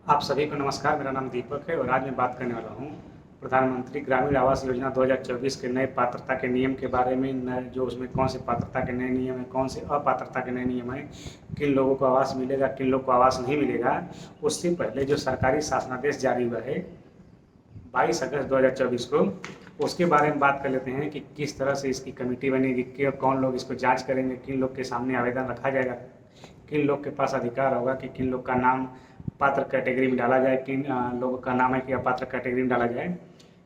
आप सभी को नमस्कार। मेरा नाम दीपक है और आज मैं बात करने वाला हूँ प्रधानमंत्री ग्रामीण आवास योजना 2024 के नए पात्रता के नियम के बारे में। नए जो उसमें कौन से पात्रता के नए नियम हैं, कौन से अपात्रता के नए नियम हैं, किन लोगों को आवास मिलेगा, किन लोगों को आवास नहीं मिलेगा। उससे पहले जो सरकारी शासनादेश जारी हुआ है 22 अगस्त 2024 को, उसके बारे में बात कर लेते हैं कि किस तरह से इसकी कमेटी बनेगी, कि कौन लोग इसको जांच करेंगे, किन लोग के सामने आवेदन रखा जाएगा, किन लोग के पास अधिकार होगा कि किन लोग का नाम पात्र कैटेगरी में डाला जाए, किन लोगों का नाम है कि अपात्र कैटेगरी में डाला जाए।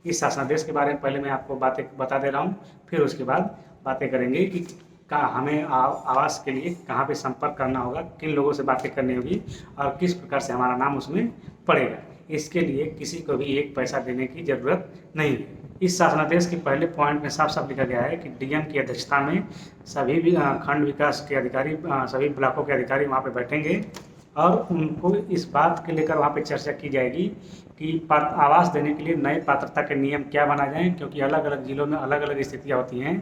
इस शासनादेश के बारे में पहले मैं आपको बातें बता दे रहा हूँ, फिर उसके बाद बातें करेंगे कि हमें आवास के लिए कहाँ पे संपर्क करना होगा, किन लोगों से बातें करनी होगी और किस प्रकार से हमारा नाम उसमें पड़ेगा। इसके लिए किसी को भी एक पैसा देने की ज़रूरत नहीं है। इस शासनादेश के पहले पॉइंट में साफ साफ लिखा गया है कि डीएम की अध्यक्षता में सभी भी खंड विकास के अधिकारी, सभी ब्लॉकों के अधिकारी वहाँ पे बैठेंगे और उनको इस बात के लेकर वहाँ पे चर्चा की जाएगी कि आवास देने के लिए नए पात्रता के नियम क्या बनाए जाएँ, क्योंकि अलग अलग जिलों में अलग अलग स्थितियाँ होती हैं।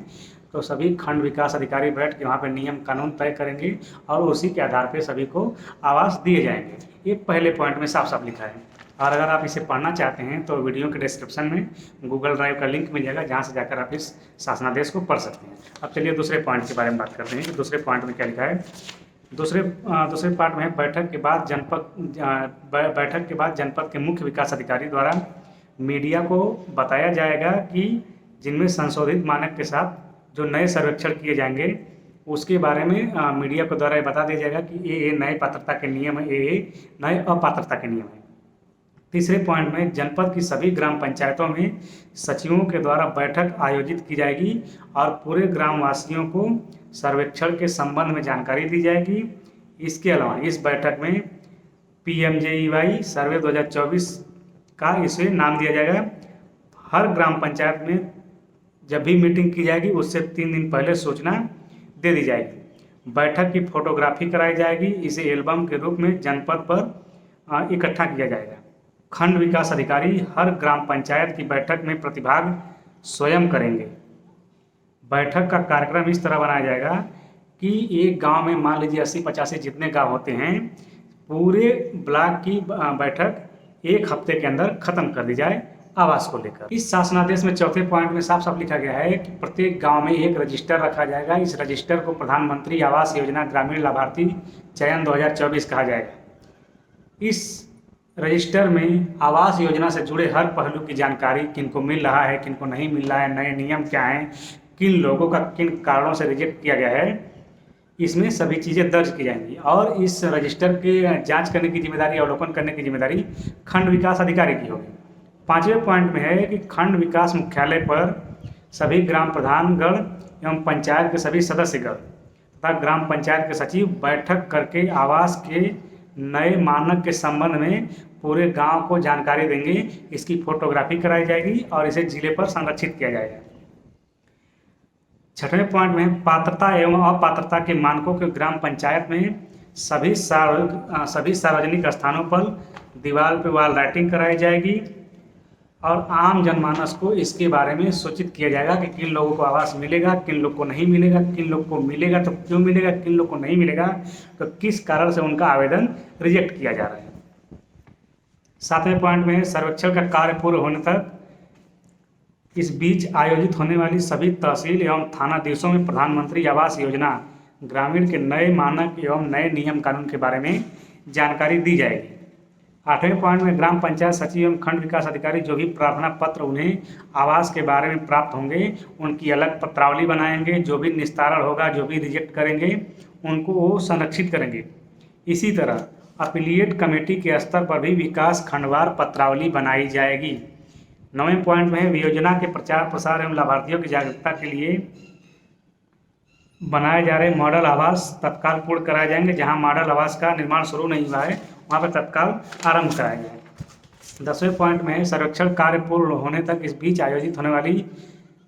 तो सभी खंड विकास अधिकारी बैठ के वहाँ पे नियम कानून तय करेंगे और उसी के आधार पे सभी को आवास दिए जाएंगे। ये पहले पॉइंट में साफ साफ लिखा है। और अगर आप इसे पढ़ना चाहते हैं तो वीडियो के डिस्क्रिप्शन में गूगल ड्राइव का लिंक मिल जाएगा, जहाँ से जाकर आप इस शासनादेश को पढ़ सकते हैं। अब चलिए दूसरे पॉइंट के बारे में बात करते हैं कि दूसरे पॉइंट में क्या लिखा है। दूसरे पार्ट में है बैठक के बाद जनपद के मुख्य विकास अधिकारी द्वारा मीडिया को बताया जाएगा कि जिनमें संशोधित मानक के साथ जो नए सर्वेक्षण किए जाएंगे उसके बारे में मीडिया को द्वारा बता दिया जाएगा कि ये नए पात्रता के नियम है, ये नए अपात्रता के नियम है। तीसरे पॉइंट में जनपद की सभी ग्राम पंचायतों में सचिवों के द्वारा बैठक आयोजित की जाएगी और पूरे ग्रामवासियों को सर्वेक्षण के संबंध में जानकारी दी जाएगी। इसके अलावा इस बैठक में PMJEY सर्वे 2024 का इसे नाम दिया जाएगा। हर ग्राम पंचायत में जब भी मीटिंग की जाएगी उससे 3 दिन पहले सूचना दे दी जाएगी। बैठक की फोटोग्राफी कराई जाएगी, इसे एल्बम के रूप में जनपद पर इकट्ठा किया जाएगा। खंड विकास अधिकारी हर ग्राम पंचायत की बैठक में प्रतिभाग स्वयं करेंगे। बैठक का कार्यक्रम इस तरह बनाया जाएगा कि एक गांव में मान लीजिए 80-85 जितने गांव होते हैं, पूरे ब्लॉक की बैठक एक हफ्ते के अंदर खत्म कर दी जाए आवास को लेकर। इस शासनादेश में चौथे पॉइंट में साफ साफ लिखा गया है कि प्रत्येक गांव में एक रजिस्टर रखा जाएगा। इस रजिस्टर को प्रधानमंत्री आवास योजना ग्रामीण लाभार्थी चयन 2024 कहा जाएगा। इस रजिस्टर में आवास योजना से जुड़े हर पहलू की जानकारी, किनको मिल रहा है, किनको नहीं मिल रहा है, नए नियम क्या हैं, किन लोगों का किन कारणों से रिजेक्ट किया गया है, इसमें सभी चीज़ें दर्ज की जाएंगी। और इस रजिस्टर के जांच करने की जिम्मेदारी, अवलोकन करने की जिम्मेदारी खंड विकास अधिकारी की होगी। पाँचवें पॉइंट में है कि खंड विकास मुख्यालय पर सभी ग्राम प्रधानगण एवं पंचायत के सभी सदस्यगण तथा ग्राम पंचायत के सचिव बैठक करके आवास के नए मानक के संबंध में पूरे गांव को जानकारी देंगे। इसकी फोटोग्राफी कराई जाएगी और इसे जिले पर संरक्षित किया जाएगा। छठवें पॉइंट में पात्रता एवं अपात्रता के मानकों के ग्राम पंचायत में सभी सार्वजनिक स्थानों पर दीवार पर वॉल राइटिंग कराई जाएगी और आम जनमानस को इसके बारे में सूचित किया जाएगा कि किन लोगों को आवास मिलेगा, किन लोग को नहीं मिलेगा, किन लोग को मिलेगा तो क्यों मिलेगा, किन लोग को नहीं मिलेगा तो किस कारण से उनका आवेदन रिजेक्ट किया जा रहा है। सातवें पॉइंट में सर्वेक्षण का कार्य पूर्ण होने तक इस बीच आयोजित होने वाली सभी तहसील एवं थाना दिवसों में प्रधानमंत्री आवास योजना ग्रामीण के नए मानक एवं नए नियम कानून के बारे में जानकारी दी जाएगी। आठवें पॉइंट में ग्राम पंचायत सचिव एवं खंड विकास अधिकारी जो भी प्रार्थना पत्र उन्हें आवास के बारे में प्राप्त होंगे उनकी अलग पत्रावली बनाएंगे। जो भी निस्तारण होगा, जो भी रिजेक्ट करेंगे उनको वो संरक्षित करेंगे। इसी तरह अपीलिएट कमेटी के स्तर पर भी विकास खंडवार पत्रावली बनाई जाएगी। 9वें पॉइंट में है योजना के प्रचार प्रसार एवं लाभार्थियों की जागरूकता के लिए बनाए जा रहे मॉडल आवास तत्काल पूर्ण कराए जाएंगे। जहां मॉडल आवास का निर्माण शुरू नहीं हुआ है वहां पर तत्काल आरंभ कराया जाए। 10वें पॉइंट में है सर्वेक्षण कार्य पूर्ण होने तक इस बीच आयोजित होने वाली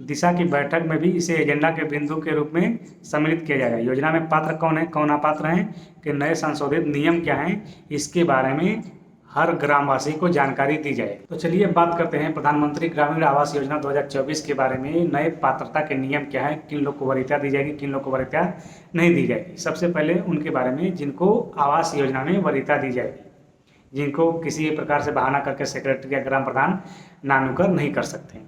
दिशा की बैठक में भी इसे एजेंडा के बिंदु के रूप में सम्मिलित किया जाएगा। योजना में पात्र कौन है, कौन अपात्र हैं, कि नए संशोधित नियम क्या हैं, इसके बारे में हर ग्रामवासी को जानकारी दी जाए। तो चलिए बात करते हैं प्रधानमंत्री ग्रामीण आवास योजना 2024 के बारे में। नए पात्रता के नियम क्या है, किन लोग को वरीयता दी जाएगी, किन लोग को वरीयता नहीं दी जाएगी। सबसे पहले उनके बारे में जिनको आवास योजना में वरीयता दी जाएगी। जिनको किसी प्रकार से बहाना करके सेक्रेटरी या ग्राम प्रधान नानुकर नहीं कर सकते।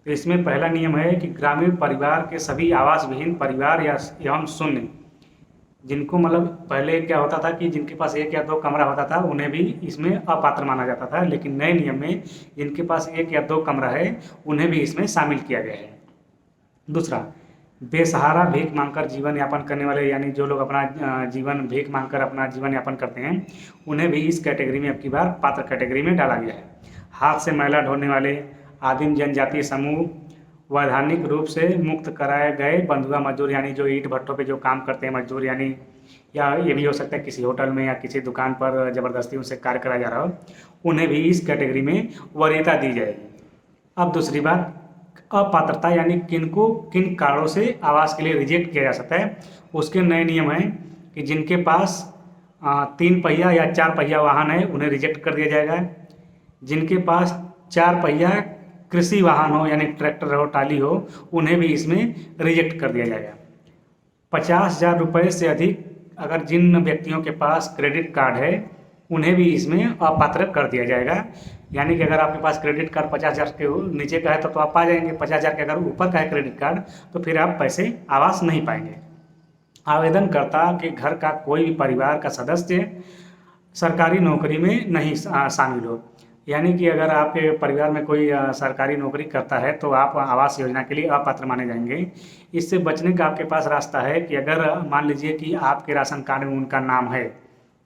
तो इसमें पहला नियम है कि ग्रामीण परिवार के सभी आवास विहीन परिवार या एवं शून्य, जिनको मतलब पहले क्या होता था कि जिनके पास 1 या 2 कमरा होता था उन्हें भी इसमें अपात्र माना जाता था, लेकिन नए नियम में जिनके पास 1 या 2 कमरा है उन्हें भी इसमें शामिल किया गया है। दूसरा, बेसहारा भीख मांगकर जीवन यापन करने वाले, यानी जो लोग अपना जीवन भीख मांगकर अपना जीवन यापन करते हैं उन्हें भी इस कैटेगरी में अब की बार पात्र कैटेगरी में डाला गया है। हाथ से मैला ढोने वाले, आदिम जनजातीय समूह, वैधानिक रूप से मुक्त कराए गए बंधुआ मजदूर, यानी जो ईंट भट्टों पे जो काम करते हैं मजदूर, यानी या ये भी हो सकता है किसी होटल में या किसी दुकान पर ज़बरदस्ती उनसे कार्य कराया जा रहा हो, उन्हें भी इस कैटेगरी में वरीयता दी जाएगी। अब दूसरी बात, अपात्रता यानी किनको किन कारणों से आवास के लिए रिजेक्ट किया जा सकता है, उसके नए नियम हैं कि जिनके पास 3 पहिया या 4 पहिया वाहन है उन्हें रिजेक्ट कर दिया जाएगा। जिनके पास 4 पहिया कृषि वाहन हो, यानी ट्रैक्टर हो, टाली हो, उन्हें भी इसमें रिजेक्ट कर दिया जाएगा। 50,000 रुपये से अधिक अगर जिन व्यक्तियों के पास क्रेडिट कार्ड है उन्हें भी इसमें अपात्र कर दिया जाएगा। यानी कि अगर आपके पास क्रेडिट कार्ड 50,000 के नीचे का है तो आप पा जाएंगे, 50,000 के अगर ऊपर का है क्रेडिट कार्ड तो फिर आप पैसे आवास नहीं पाएंगे। आवेदनकर्ता के घर का कोई भी परिवार का सदस्य सरकारी नौकरी में नहीं शामिल हो, यानी कि अगर आपके परिवार में कोई सरकारी नौकरी करता है तो आप आवास योजना के लिए अपात्र माने जाएंगे। इससे बचने का आपके पास रास्ता है कि अगर मान लीजिए कि आपके राशन कार्ड में उनका नाम है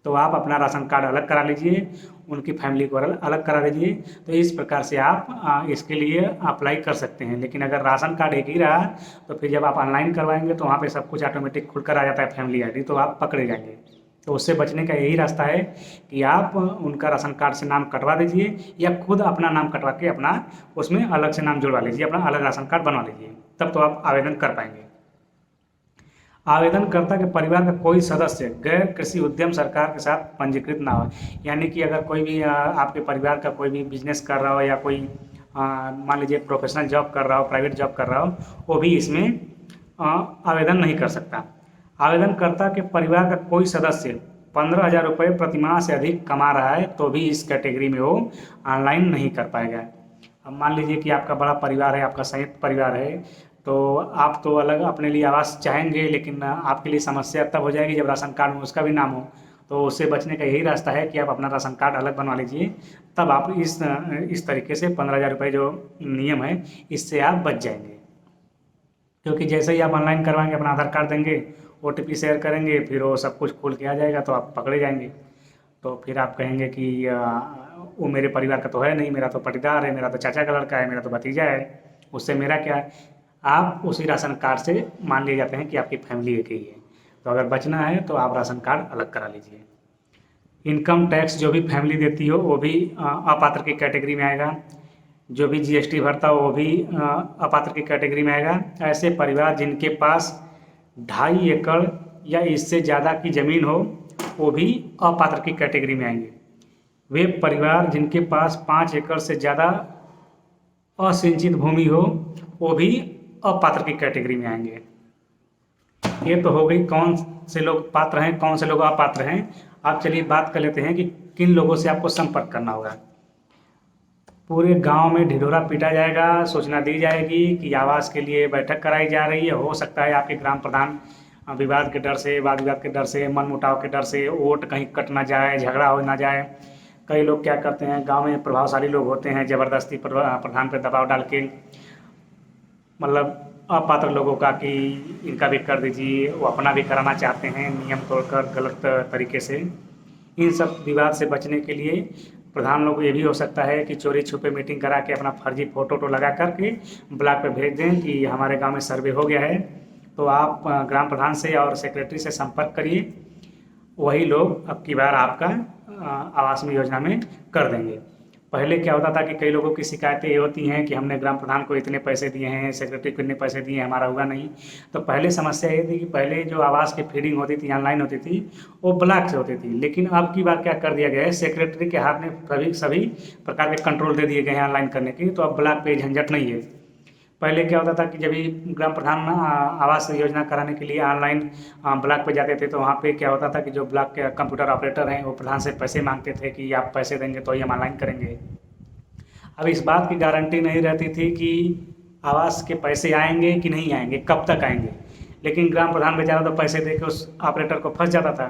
तो आप अपना राशन कार्ड अलग करा लीजिए, उनकी फैमिली को अलग करा लीजिए। तो इस प्रकार से आप इसके लिए अप्लाई कर सकते हैं। लेकिन अगर राशन कार्ड एक ही रहा तो फिर जब आप ऑनलाइन करवाएंगे तो वहाँ पे सब कुछ ऑटोमेटिक खुलकर आ जाता है फैमिली आईडी, तो आप पकड़े जाएंगे। तो उससे बचने का यही रास्ता है कि आप उनका राशन कार्ड से नाम कटवा दीजिए या खुद अपना नाम कटवा के अपना उसमें अलग से नाम जुड़वा लीजिए, अपना अलग राशन कार्ड बनवा लीजिए, तब तो आप आवेदन कर पाएंगे। आवेदनकर्ता के परिवार का कोई सदस्य गैर कृषि उद्यम सरकार के साथ पंजीकृत ना हो, यानी कि अगर कोई भी आपके परिवार का कोई भी बिजनेस कर रहा हो या कोई मान लीजिए प्रोफेशनल जॉब कर रहा हो, प्राइवेट जॉब कर रहा हो, वो भी इसमें आवेदन नहीं कर सकता। आवेदनकर्ता के परिवार का कोई सदस्य 15,000 रुपये प्रतिमाह से अधिक कमा रहा है तो भी इस कैटेगरी में वो ऑनलाइन नहीं कर पाएगा। अब मान लीजिए कि आपका बड़ा परिवार है, आपका संयुक्त परिवार है, तो आप तो अलग अपने लिए आवास चाहेंगे, लेकिन आपके लिए समस्या तब हो जाएगी जब राशन कार्ड में उसका भी नाम हो। तो उससे बचने का यही रास्ता है कि आप अपना राशन कार्ड अलग बनवा लीजिए, तब आप इस तरीके से 15,000 रुपये जो नियम है इससे आप बच जाएंगे। क्योंकि जैसे ही आप ऑनलाइन करवाएंगे, अपना आधार कार्ड देंगे, OTP शेयर करेंगे, फिर वो सब कुछ खुल के आ जाएगा तो आप पकड़े जाएंगे। तो फिर आप कहेंगे कि वो मेरे परिवार का तो है नहीं, मेरा तो पटीदार है, मेरा तो चाचा का लड़का है, मेरा तो भतीजा है, उससे मेरा क्या है। आप उसी राशन कार्ड से मान लिए जाते हैं कि आपकी फैमिली एक ही है। तो अगर बचना है तो आप राशन कार्ड अलग करा लीजिए। इनकम टैक्स जो भी फैमिली देती हो वो भी अपात्र की कैटेगरी में आएगा। जो भी GST भरता हो वो भी अपात्र की कैटेगरी में आएगा। ऐसे परिवार जिनके पास 2.5 एकड़ या इससे ज़्यादा की ज़मीन हो वो भी अपात्र की कैटेगरी में आएंगे। वे परिवार जिनके पास 5 एकड़ से ज़्यादा असिंचित भूमि हो वो भी अपात्र की कैटेगरी में आएंगे। ये तो हो गई कौन से लोग पात्र हैं, कौन से लोग अपात्र हैं। अब चलिए बात कर लेते हैं कि किन लोगों से आपको संपर्क करना होगा। पूरे गांव में ढिढोरा पीटा जाएगा, सूचना दी जाएगी कि आवास के लिए बैठक कराई जा रही है। हो सकता है आपके ग्राम प्रधान विवाद के डर से, वाद विवाद के डर से, मन मुटाव के डर से वोट कहीं कट ना जाए, झगड़ा हो ना जाए। कई लोग क्या करते हैं, गांव में प्रभावशाली लोग होते हैं, ज़बरदस्ती प्रधान पर दबाव डाल के मतलब अपात्र लोगों का कि इनका भी कर दीजिए, वो अपना भी कराना चाहते हैं नियम तोड़कर गलत तरीके से। इन सब विवाद से बचने के लिए प्रधान लोग ये भी हो सकता है कि चोरी छुपे मीटिंग करा के अपना फर्जी फोटो लगा करके ब्लॉक पे भेज दें कि हमारे गांव में सर्वे हो गया है। तो आप ग्राम प्रधान से और सेक्रेटरी से संपर्क करिए, वही लोग अब की बार आपका आवास में योजना में कर देंगे। पहले क्या होता था कि कई लोगों की शिकायतें ये होती हैं कि हमने ग्राम प्रधान को इतने पैसे दिए हैं, सेक्रेटरी को इतने पैसे दिए हैं, हमारा हुआ नहीं। तो पहले समस्या ये थी कि पहले जो आवास की फीडिंग होती थी, ऑनलाइन होती थी, वो ब्लॉक से होती थी। लेकिन अब की बार क्या कर दिया गया है, सेक्रेटरी के हाथ में सभी प्रकार के कंट्रोल दे दिए गए हैं ऑनलाइन करने की। तो अब ब्लॉक पे झंझट नहीं है। पहले क्या होता था कि जब भी ग्राम प्रधान आवास योजना कराने के लिए ऑनलाइन ब्लॉक पे जाते थे, तो वहाँ पे क्या होता था कि जो ब्लॉक के कंप्यूटर ऑपरेटर हैं वो प्रधान से पैसे मांगते थे कि आप पैसे देंगे तो ही हम ऑनलाइन करेंगे। अब इस बात की गारंटी नहीं रहती थी कि आवास के पैसे आएंगे कि नहीं आएंगे, कब तक आएंगे। लेकिन ग्राम प्रधान बेचारा तो पैसे दे के उस ऑपरेटर को फंस जाता था।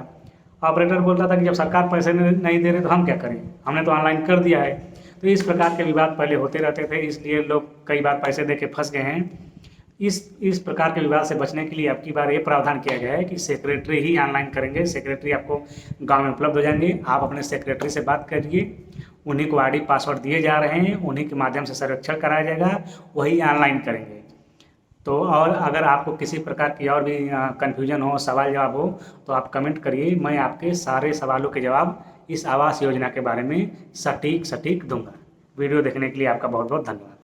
ऑपरेटर बोलता था कि जब सरकार पैसे नहीं दे रहे तो हम क्या करें, हमने तो ऑनलाइन कर दिया है। तो इस प्रकार के विवाद पहले होते रहते थे, इसलिए लोग कई बार पैसे दे के फंस गए हैं। इस प्रकार के विवाद से बचने के लिए अब की बार ये प्रावधान किया गया है कि सेक्रेटरी ही ऑनलाइन करेंगे। सेक्रेटरी आपको गांव में उपलब्ध हो जाएंगे, आप अपने सेक्रेटरी से बात करिए, उन्हीं को आईडी पासवर्ड दिए जा रहे हैं, उन्हीं के माध्यम से सर्वेक्षण कराया जाएगा, वही ऑनलाइन करेंगे। तो और अगर आपको किसी प्रकार की और भी कन्फ्यूजन हो, सवाल जवाब हो, तो आप कमेंट करिए, मैं आपके सारे सवालों के जवाब इस आवास योजना के बारे में सटीक दूंगा। वीडियो देखने के लिए आपका बहुत बहुत धन्यवाद।